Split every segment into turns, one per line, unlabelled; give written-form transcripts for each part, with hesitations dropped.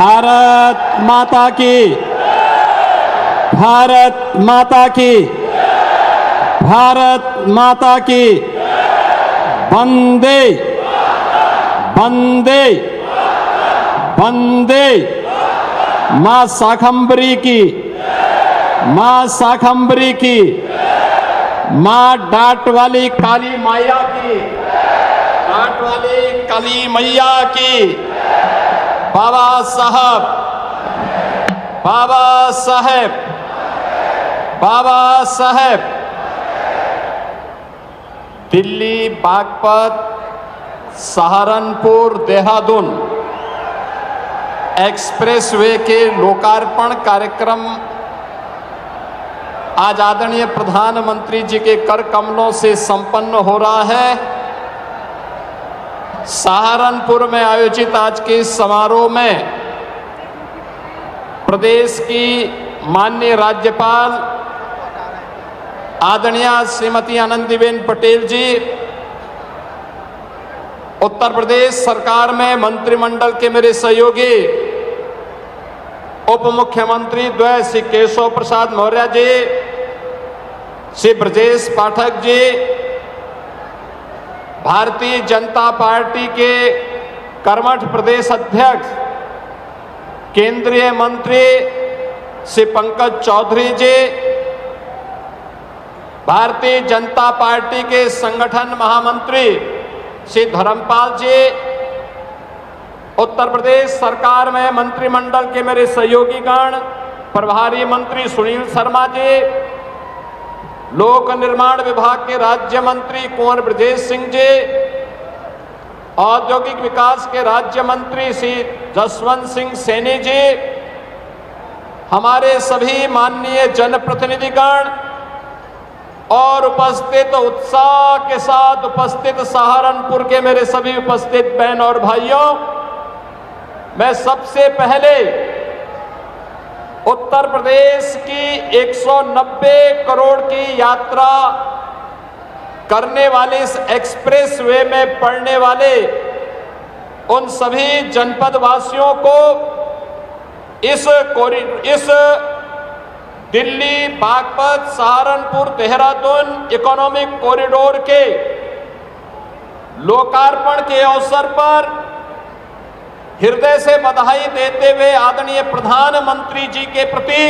भारत माता की, भारत माता की, भारत माता की, वंदे वंदे वंदे। मां शाकंभरी की, मां शाकंभरी की, मां डाट वाली काली मैया की, डाट वाली काली मैया की। बाबा साहब, बाबा साहब, बाबा साहब। दिल्ली बागपत सहारनपुर देहरादून एक्सप्रेसवे के लोकार्पण कार्यक्रम आज आदरणीय प्रधानमंत्री जी के कर कमलों से संपन्न हो रहा है। सहारनपुर में आयोजित आज के इस समारोह में प्रदेश की माननीय राज्यपाल आदरणीय श्रीमती आनंदीबेन पटेल जी, उत्तर प्रदेश सरकार में मंत्रिमंडल के मेरे सहयोगी उप मुख्यमंत्री द्वय श्री केशव प्रसाद मौर्य जी, श्री ब्रजेश पाठक जी, भारतीय जनता पार्टी के कर्मठ प्रदेश अध्यक्ष केंद्रीय मंत्री श्री पंकज चौधरी जी, भारतीय जनता पार्टी के संगठन महामंत्री श्री धर्मपाल जी, उत्तर प्रदेश सरकार में मंत्रिमंडल के मेरे सहयोगीगण प्रभारी मंत्री सुनील शर्मा जी, लोक निर्माण विभाग के राज्य मंत्री कुंवर ब्रजेश सिंह जी, औद्योगिक विकास के राज्य मंत्री श्री जसवंत सिंह सैनी जी, हमारे सभी माननीय जनप्रतिनिधिगण और उपस्थित उत्साह के साथ उपस्थित सहारनपुर के मेरे सभी उपस्थित बहन और भाइयों, मैं सबसे पहले उत्तर प्रदेश की 190 करोड़ की यात्रा करने वाले इस एक्सप्रेस वे में पड़ने वाले उन सभी जनपद वासियों को इस दिल्ली बागपत सहारनपुर देहरादून इकोनॉमिक कॉरिडोर के लोकार्पण के अवसर पर हृदय से बधाई देते हुए आदरणीय प्रधानमंत्री जी के प्रति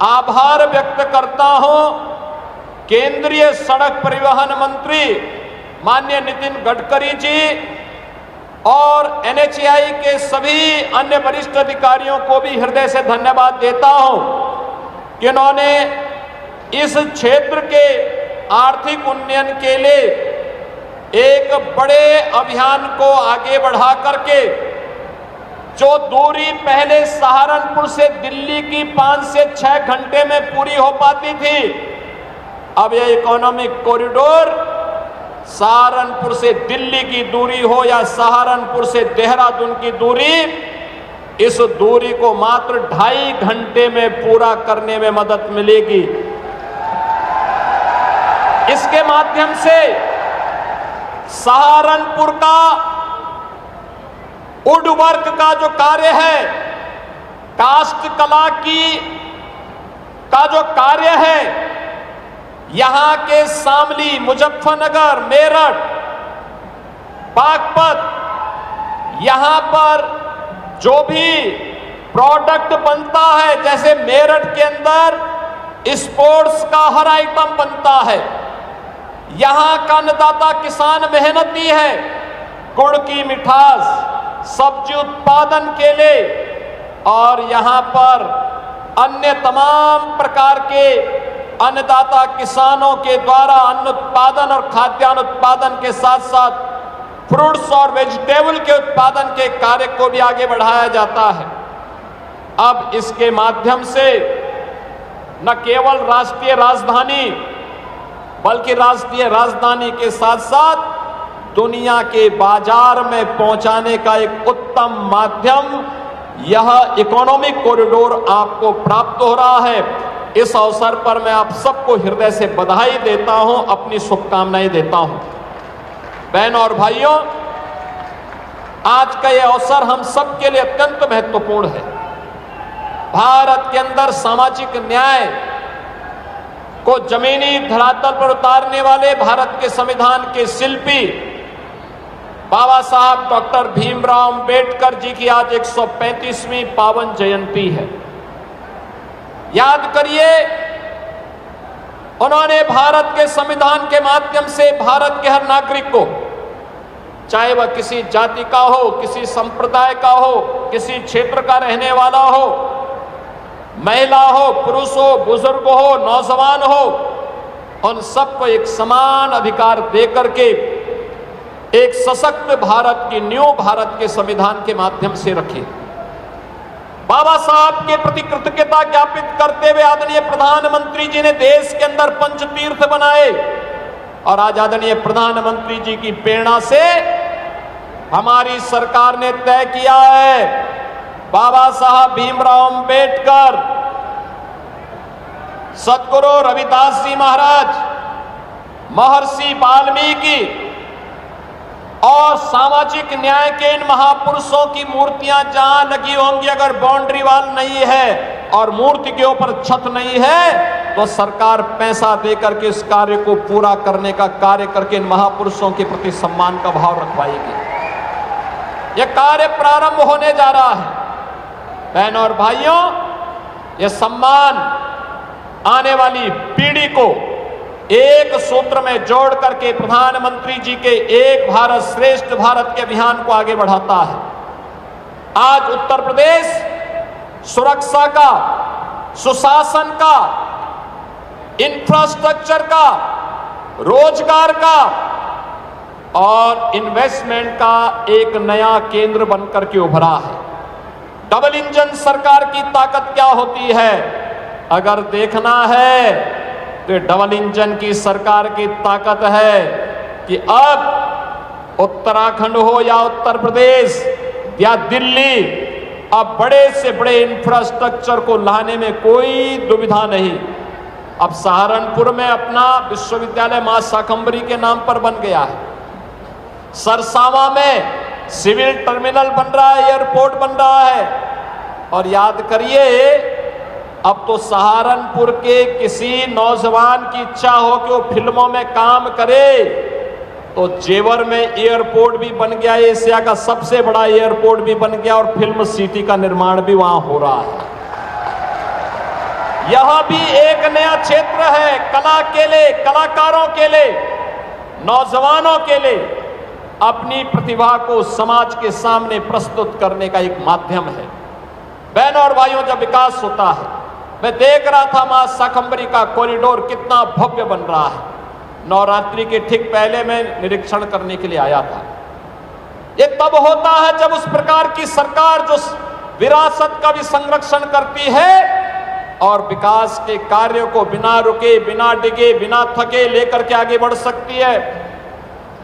आभार व्यक्त करता हूं। केंद्रीय सड़क परिवहन मंत्री माननीय नितिन गडकरी जी और NHAI के सभी अन्य वरिष्ठ अधिकारियों को भी हृदय से धन्यवाद देता हूं कि उन्होंने इस क्षेत्र के आर्थिक उन्नयन के लिए एक बड़े अभियान को आगे बढ़ा करके जो दूरी पहले सहारनपुर से दिल्ली की 5 से 6 घंटे में पूरी हो पाती थी, अब यह इकोनॉमिक कॉरिडोर सहारनपुर से दिल्ली की दूरी हो या सहारनपुर से देहरादून की दूरी, इस दूरी को मात्र 2.5 घंटे में पूरा करने में मदद मिलेगी। इसके माध्यम से सहारनपुर का वुड वर्क का जो कार्य है, काष्ठ कला का जो कार्य है, यहां के शामली, मुजफ्फरनगर, मेरठ, बागपत, यहां पर जो भी प्रोडक्ट बनता है, जैसे मेरठ के अंदर स्पोर्ट्स का हर आइटम बनता है, यहां का अन्नदाता किसान मेहनती है, गुड़ की मिठास, सब्जी उत्पादन के लिए, और यहां पर अन्य तमाम प्रकार के अन्नदाता किसानों के द्वारा अन्न उत्पादन और खाद्यान्न उत्पादन के साथ साथ फ्रूट्स और वेजिटेबल के उत्पादन के कार्य को भी आगे बढ़ाया जाता है। अब इसके माध्यम से न केवल राष्ट्रीय राजधानी बल्कि राष्ट्रीय राजधानी के साथ साथ दुनिया के बाजार में पहुंचाने का एक उत्तम माध्यम यह इकोनॉमिक कॉरिडोर आपको प्राप्त हो रहा है। इस अवसर पर मैं आप सबको हृदय से बधाई देता हूं, अपनी शुभकामनाएं देता हूं। बहनों और भाइयों, आज का यह अवसर हम सबके लिए अत्यंत महत्वपूर्ण है। भारत के अंदर सामाजिक न्याय को जमीनी धरातल पर उतारने वाले भारत के संविधान के शिल्पी बाबा साहब डॉक्टर भीमराव अंबेडकर जी की आज 135वीं पावन जयंती है। याद करिए, उन्होंने भारत के संविधान के माध्यम से भारत के हर नागरिक को, चाहे वह किसी जाति का हो, किसी संप्रदाय का हो, किसी क्षेत्र का रहने वाला हो, महिला हो, पुरुष हो, बुजुर्ग हो, नौजवान हो, उन सबको एक समान अधिकार देकर के एक सशक्त भारत की नींव भारत के संविधान के माध्यम से रखे। बाबा साहब के प्रति कृतज्ञता ज्ञापित करते हुए आदरणीय प्रधानमंत्री जी ने देश के अंदर पंच तीर्थ बनाए और आज आदरणीय प्रधानमंत्री जी की प्रेरणा से हमारी सरकार ने तय किया है, बाबा साहब भीमराव अंबेडकर, सद्गुरु रविदास जी महाराज, महर्षि वाल्मीकि और सामाजिक न्याय के इन महापुरुषों की मूर्तियां जहां लगी होंगी, अगर बाउंड्री वॉल नहीं है और मूर्ति के ऊपर छत नहीं है तो सरकार पैसा देकर के इस कार्य को पूरा करने का कार्य करके इन महापुरुषों के प्रति सम्मान का भाव रखवाएगी। यह कार्य प्रारंभ होने जा रहा है। बहनों और भाइयों, यह सम्मान आने वाली पीढ़ी को एक सूत्र में जोड़ करके प्रधानमंत्री जी के एक भारत श्रेष्ठ भारत के अभियान को आगे बढ़ाता है। आज उत्तर प्रदेश सुरक्षा का, सुशासन का, इंफ्रास्ट्रक्चर का, रोजगार का और इन्वेस्टमेंट का एक नया केंद्र बनकर के उभरा है। डबल इंजन सरकार की ताकत क्या होती है, अगर देखना है तो डबल इंजन की सरकार की ताकत है कि अब उत्तराखंड हो या उत्तर प्रदेश या दिल्ली, अब बड़े से बड़े इंफ्रास्ट्रक्चर को लाने में कोई दुविधा नहीं। अब सहारनपुर में अपना विश्वविद्यालय मां शाकंभरी के नाम पर बन गया है। सरसावा में सिविल टर्मिनल बन रहा है, एयरपोर्ट बन रहा है। और याद करिए, अब तो सहारनपुर के किसी नौजवान की इच्छा हो कि वो फिल्मों में काम करे तो जेवर में एयरपोर्ट भी बन गया, एशिया का सबसे बड़ा एयरपोर्ट भी बन गया और फिल्म सिटी का निर्माण भी वहां हो रहा है। यह भी एक नया क्षेत्र है कला के लिए, कलाकारों के लिए, नौजवानों के लिए अपनी प्रतिभा को समाज के सामने प्रस्तुत करने का एक माध्यम है। बहनों और भाइयों, जब विकास होता है, मैं देख रहा था मां शाकंभरी का कॉरिडोर कितना भव्य बन रहा है। नवरात्रि के ठीक पहले मैं निरीक्षण करने के लिए आया था। ये तब होता है जब उस प्रकार की सरकार जो विरासत का भी संरक्षण करती है और विकास के कार्यों को बिना रुके, बिना डिगे, बिना थके लेकर के आगे बढ़ सकती है।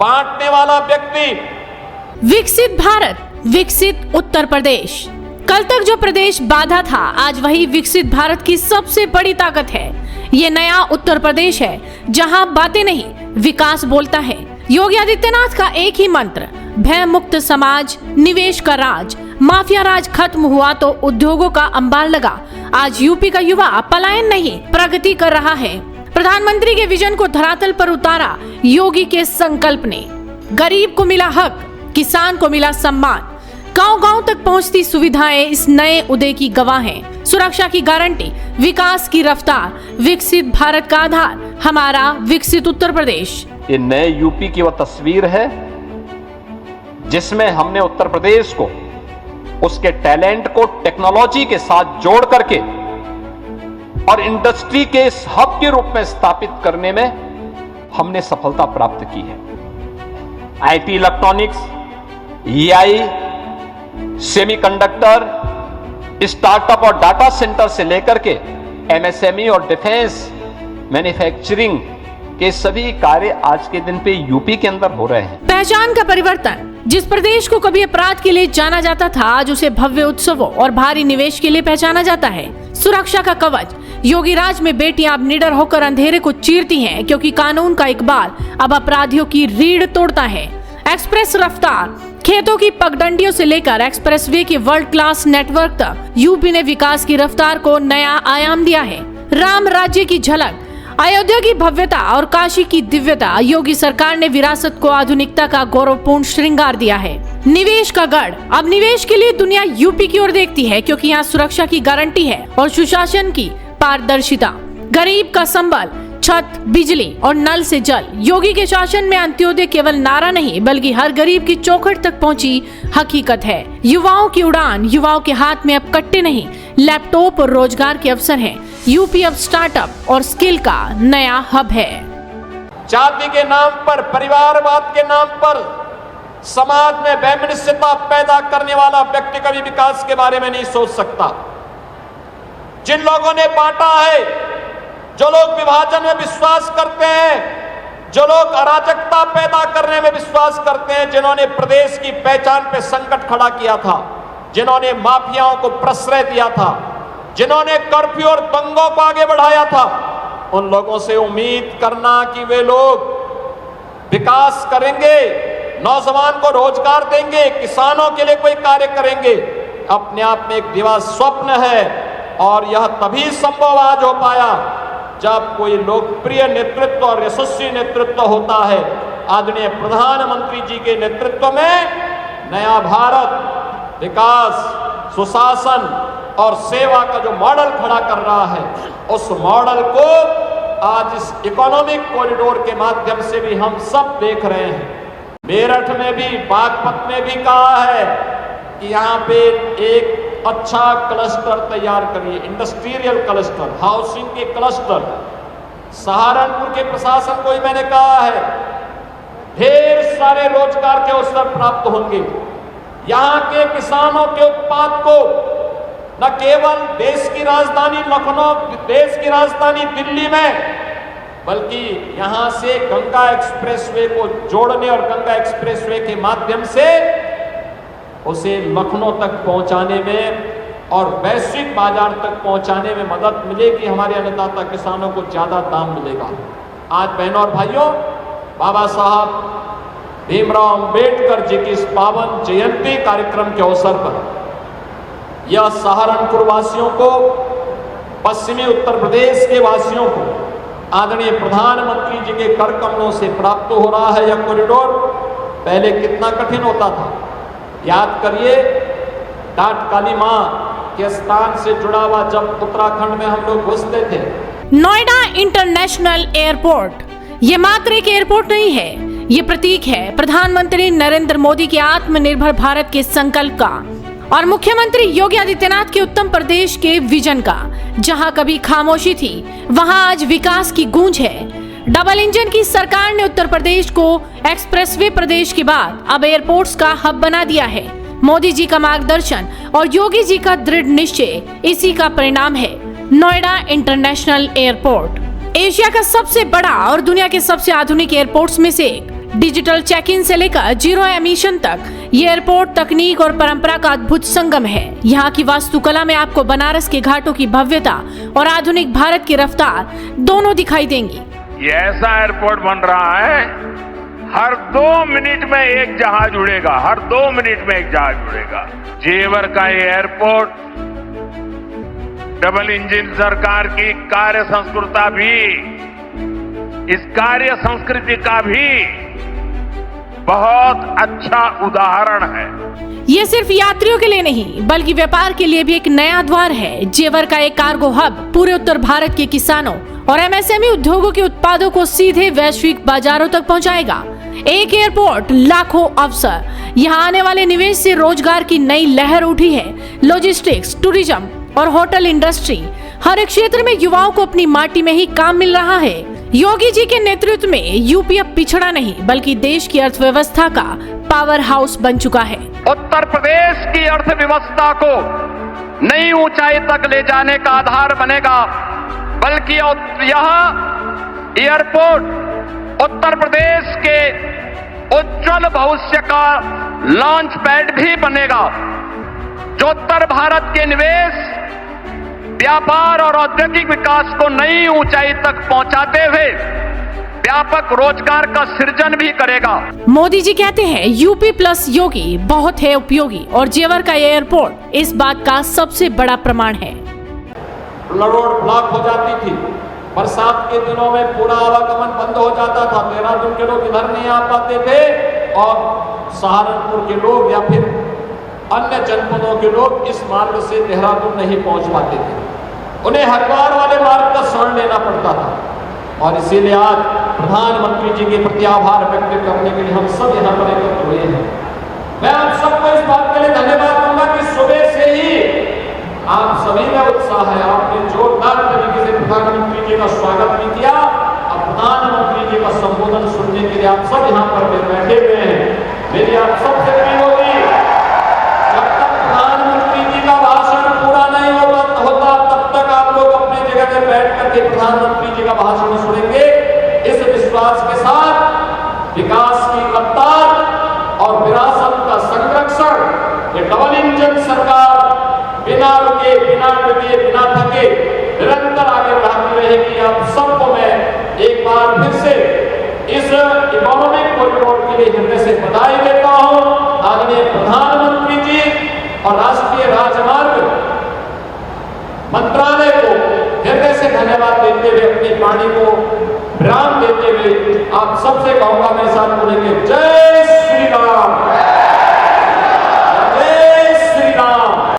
बांटने वाला व्यक्ति।
विकसित भारत, विकसित उत्तर प्रदेश। कल तक जो प्रदेश बाधा था, आज वही विकसित भारत की सबसे बड़ी ताकत है। ये नया उत्तर प्रदेश है जहां बातें नहीं, विकास बोलता है। योगी आदित्यनाथ का एक ही मंत्र, भय मुक्त समाज, निवेश का राज। माफिया राज खत्म हुआ तो उद्योगों का अंबार लगा। आज यूपी का युवा पलायन नहीं, प्रगति कर रहा है। प्रधानमंत्री के विजन को धरातल पर उतारा योगी के संकल्प ने। गरीब को मिला हक, किसान को मिला सम्मान। गांव-गांव तक पहुंचती सुविधाएं इस नए उदय की गवाह हैं। सुरक्षा की गारंटी, विकास की रफ्तार, विकसित भारत का आधार, हमारा विकसित उत्तर प्रदेश।
ये नए यूपी की वह तस्वीर है जिसमें हमने उत्तर प्रदेश को, उसके टैलेंट को टेक्नोलॉजी के साथ जोड़ करके और इंडस्ट्री के इस हब के रूप में स्थापित करने में हमने सफलता प्राप्त की है। IT, electronics, AI, semiconductor, startup और डाटा सेंटर से लेकर के एमएसएमई और डिफेंस मैन्युफैक्चरिंग के सभी कार्य आज के दिन पे यूपी के अंदर हो रहे हैं।
पहचान का परिवर्तन। जिस प्रदेश को कभी अपराध के लिए जाना जाता था, आज उसे भव्य उत्सवों और भारी निवेश के लिए पहचाना जाता है। सुरक्षा का कवच। योगी राज में बेटियां अब निडर होकर अंधेरे को चीरती हैं, क्योंकि कानून का इकबाल अब अपराधियों की रीढ़ तोड़ता है। एक्सप्रेस रफ्तार। खेतों की पगडंडियों से लेकर एक्सप्रेसवे के वर्ल्ड क्लास नेटवर्क तक यूपी ने विकास की रफ्तार को नया आयाम दिया है। राम राज्य की झलक, अयोध्या की भव्यता और काशी की दिव्यता, योगी सरकार ने विरासत को आधुनिकता का गौरवपूर्ण श्रृंगार दिया है। निवेश का गढ़, अब निवेश के लिए दुनिया यूपी की ओर देखती है क्योंकि यहाँ सुरक्षा की गारंटी है और सुशासन की पारदर्शिता। गरीब का संबल, छत, बिजली और नल से जल। योगी के शासन में अंत्योदय केवल नारा नहीं बल्कि हर गरीब की चौखट तक पहुंची हकीकत है। युवाओं की उड़ान, युवाओं के हाथ में अब कट्टे नहीं, लैपटॉप और रोजगार के अवसर हैं। यूपी अब स्टार्टअप और स्किल का नया हब है।
जाति के नाम पर, परिवारवाद के नाम पर समाज में वैमनस्यता पैदा करने वाला व्यक्ति कभी विकास के बारे में नहीं सोच सकता। जिन लोगों ने बांटा है, जो लोग विभाजन में विश्वास करते हैं, जो लोग अराजकता पैदा करने में विश्वास करते हैं, जिन्होंने प्रदेश की पहचान पे संकट खड़ा किया था, जिन्होंने माफियाओं को प्रश्रय दिया था, जिन्होंने कर्फ्यू और दंगों को आगे बढ़ाया था, उन लोगों से उम्मीद करना कि वे लोग विकास करेंगे, नौजवान को रोजगार देंगे, किसानों के लिए कोई कार्य करेंगे, अपने आप में एक दिवा स्वप्न है। और यह तभी संभव आज हो पाया जब कोई लोकप्रिय नेतृत्व और यशस्वी नेतृत्व होता है। आदरणीय प्रधानमंत्री जी के नेतृत्व में नया भारत विकास, सुशासन और सेवा का जो मॉडल खड़ा कर रहा है, उस मॉडल को आज इस इकोनॉमिक कॉरिडोर के माध्यम से भी हम सब देख रहे हैं। मेरठ में भी, बागपत में भी कहा है कि यहाँ पे एक अच्छा क्लस्टर तैयार करिए, इंडस्ट्रियल क्लस्टर, हाउसिंग के क्लस्टर। सहारनपुर के प्रशासन को ही मैंने कहा है, ढेर सारे रोजगार के अवसर प्राप्त होंगे। यहाँ के किसानों के उत्पाद को न केवल देश की राजधानी लखनऊ, देश की राजधानी दिल्ली में, बल्कि यहाँ से गंगा एक्सप्रेसवे को जोड़ने और गंगा एक्सप्रेसवे के माध्यम से उसे लखनऊ तक पहुंचाने में और वैश्विक बाजार तक पहुंचाने में मदद मिलेगी। हमारे अन्नदाता किसानों को ज्यादा दाम मिलेगा। आज बहनों और भाइयों, बाबा साहब भीमराव अंबेडकर जी की इस पावन जयंती कार्यक्रम के अवसर पर यह सहारनपुर वासियों को, पश्चिमी उत्तर प्रदेश के वासियों को आदरणीय प्रधानमंत्री जी के कर कमलों से प्राप्त हो रहा है। यह कॉरिडोर पहले कितना कठिन होता था, याद करिए। टाट काली मां के स्थान से जुड़ा हुआ जब उत्तराखंड में हम लोग घुसते थे।
नोएडा इंटरनेशनल एयरपोर्ट ये मात्र एक एयरपोर्ट नहीं है, ये प्रतीक है प्रधानमंत्री नरेंद्र मोदी के आत्मनिर्भर भारत के संकल्प का और मुख्यमंत्री योगी आदित्यनाथ के उत्तम प्रदेश के विजन का। जहां कभी खामोशी थी, वहां आज विकास की गूंज है। डबल इंजन की सरकार ने उत्तर प्रदेश को एक्सप्रेसवे प्रदेश के बाद अब एयरपोर्ट्स का हब बना दिया है। मोदी जी का मार्गदर्शन और योगी जी का दृढ़ निश्चय, इसी का परिणाम है नोएडा इंटरनेशनल एयरपोर्ट। एशिया का सबसे बड़ा और दुनिया के सबसे आधुनिक एयरपोर्ट्स में से एक। डिजिटल चेक इन से लेकर जीरो एमिशन तक ये एयरपोर्ट तकनीक और परंपरा का अद्भुत संगम है। यहाँ की वास्तुकला में आपको बनारस के घाटों की भव्यता और आधुनिक भारत की रफ्तार दोनों दिखाई देंगी।
ये ऐसा एयरपोर्ट बन रहा है, हर 2 मिनट में एक जहाज उड़ेगा, हर 2 मिनट में एक जहाज उड़ेगा। जेवर का ये एयरपोर्ट डबल इंजन सरकार की कार्य संस्कृति भी, इस कार्य संस्कृति का भी बहुत अच्छा उदाहरण है।
ये सिर्फ यात्रियों के लिए नहीं बल्कि व्यापार के लिए भी एक नया द्वार है। जेवर का एक कार्गो हब पूरे उत्तर भारत के किसानों और एमएसएमई उद्योगों के उत्पादों को सीधे वैश्विक बाजारों तक पहुंचाएगा। एक एयरपोर्ट, लाखों अवसर। यहाँ आने वाले निवेश से रोजगार की नई लहर उठी है। लॉजिस्टिक्स, टूरिज्म और होटल इंडस्ट्री, हर एक क्षेत्र में युवाओं को अपनी माटी में ही काम मिल रहा है। योगी जी के नेतृत्व में यूपी अब पिछड़ा नहीं बल्कि देश की अर्थव्यवस्था का पावर हाउस बन चुका है।
उत्तर प्रदेश की अर्थव्यवस्था को नई ऊंचाई तक ले जाने का आधार बनेगा, बल्कि यह एयरपोर्ट उत्तर प्रदेश के उज्जवल भविष्य का लॉन्च पैड भी बनेगा, जो उत्तर भारत के निवेश, व्यापार और औद्योगिक विकास को नई ऊंचाई तक पहुंचाते हुए
व्यापक रोजगार का सृजन भी करेगा।
मोदी जी कहते हैं यूपी प्लस योगी बहुत है उपयोगी और जेवर का एयरपोर्ट इस बात का सबसे बड़ा प्रमाण है।
रोड ब्लॉक हो जाती थी, बरसात के दिनों में पूरा आवागमन बंद हो जाता था, देहरादून के लोग इधर नहीं आ पाते थे और सहारनपुर के लोग या फिर अन्य जनपदों के लोग इस मार्ग से देहरादून नहीं पहुंच पाते थे, उन्हें हरिद्वार वाले मार्ग का शरण लेना पड़ता था। और इसीलिए आज प्रधानमंत्री जी के प्रति आभार व्यक्त करने के लिए हम सब यहाँ पर एकत्र हुए हैं। मैं आप सबको इस बात के लिए धन्यवाद दूंगा कि सुबह से ही आप सभी में उत्साह है, आपने जोरदार तरीके से प्रधानमंत्री जी का स्वागत भी किया और प्रधानमंत्री जी का संबोधन सुनने के लिए आप सब यहाँ पर बैठे हुए हैं। मेरी आप सबसे अपील होगी, जब तक प्रधानमंत्री जी का भाषण पूरा नहीं होता तब तक आप लोग अपनी जगह में बैठ करके प्रधानमंत्री जी का भाषण सुनेंगे। इस विश्वास के साथ विकास की रफ्तार और विरासत का संरक्षण, ये डबल इंजन सरकार बिना रुके, बिना डगे, बिना थके निरंतर आगे बढ़ाती रहेगी। आप सबको मैं एक बार फिर से इस इकोनॉमिक कॉरिडोर के लिए हृदय से बधाई देता हूं। आदरणीय प्रधानमंत्री जी और राष्ट्रीय राजमार्ग मंत्रालय को हृदय से धन्यवाद देते हुए अपनी वाणी को विराम देते हुए आप सबसे कहूंगा मेरे साथ बोलेंगे जय श्री राम।